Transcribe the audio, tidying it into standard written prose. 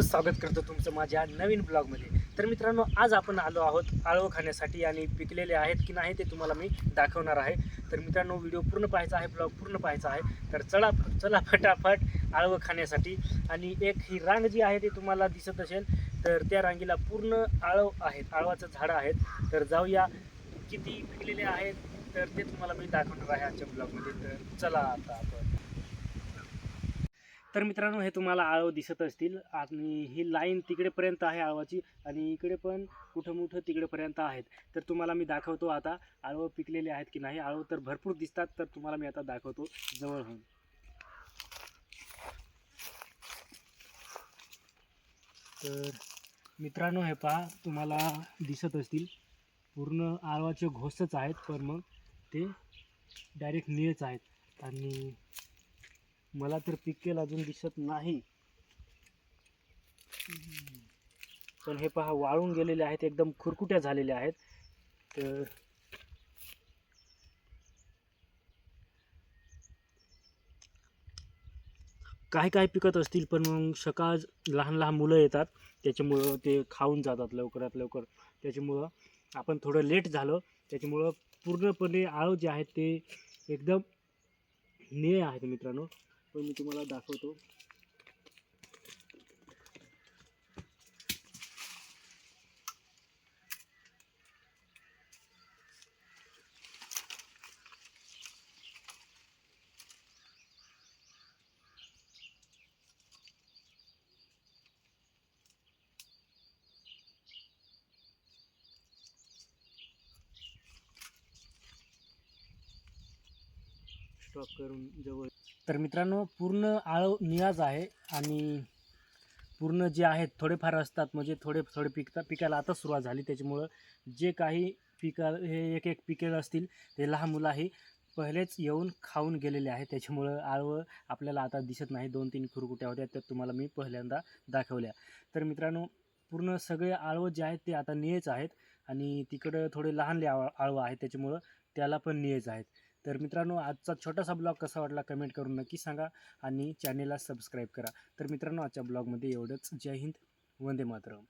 स्वागत करतो तुमचं माझ्या नवीन ब्लॉगमध्ये. तर मित्रांनो, आज आपण आलो आहोत आळव खाण्यासाठी आणि पिकलेले आहेत की नाही ते तुम्हाला मी दाखवणार आहे. तर मित्रांनो, व्हिडिओ पूर्ण पाहायचा आहे, ब्लॉग पूर्ण पाहायचा आहे. तर चला चला फटाफट आळव खाण्यासाठी. आणि एक ही रांग जी आहे ती तुम्हाला दिसत असेल, तर त्या रांगीला पूर्ण आळव आहेत, आळवाचं झाडं आहेत. तर जाऊया, किती पिकलेले आहेत तर ते तुम्हाला मी दाखवणार आहे आजच्या ब्लॉगमध्ये. तर चला आता आपण. तर मित्रांनो, हे तुम्हाला आळव दिसत असतील आणि ही लाईन तिकडेपर्यंत आहे आळवाची, आणि इकडे पण कुठं मोठं तिकडेपर्यंत आहेत. तर तुम्हाला मी दाखवतो आता आळव पिकलेले आहेत की नाही. आळव तर भरपूर दिसतात, तर तुम्हाला मी आता दाखवतो जवळहून. तर मित्रांनो, हे पहा, तुम्हाला दिसत असतील पूर्ण आळवाचे घोसच आहेत, पण मग ते डायरेक्ट निळेच आहेत. आणि मला तर पिकेल अजून दिसत नाही, पण हे पहा वाळून गेलेले आहेत, एकदम खुरकुट्या झालेल्या आहेत. तर काही काही पिकत असतील, पण मग सकाळ लहान लहान मुलं येतात, त्याच्यामुळं ते खाऊन जातात लवकरात लवकर. त्याच्यामुळं आपण थोडं लेट झालं, त्याच्यामुळं पूर्णपणे आळू जे आहेत ते एकदम निळे आहेत मित्रांनो. पण मी तुम्हाला दाखवतो. स्टॉप करून जवळ. तर मित्रांनो, पूर्ण आळव निळाच आहे. आणि पूर्ण जे आहेत थोडेफार असतात, म्हणजे थोडे थोडे पिकायला आता सुरुवात झाली. त्याच्यामुळं जे काही हे एक एक पिके असतील ते लहान मुलाही पहिलेच येऊन खाऊन गेलेले आहेत. त्याच्यामुळं आळवं आपल्याला आता दिसत नाही. 2-3 खुरकुट्या होत्या, त्या तुम्हाला मी पहिल्यांदा दाखवल्या. तर मित्रांनो, पूर्ण सगळे आळवं जे आहेत ते आता निळेच आहेत. आणि तिकडं थोडे लहानले आळवं आहेत, त्याच्यामुळं त्याला पण निळेच आहेत. तर मित्रांनो, आजचा छोटासा ब्लॉग कसा वाटला कमेंट करून नक्की सांगा, आणि चॅनेलला सबस्क्राईब करा. तर मित्रांनो, आजच्या ब्लॉगमध्ये एवढंच. जय हिंद, वंदे मातरम.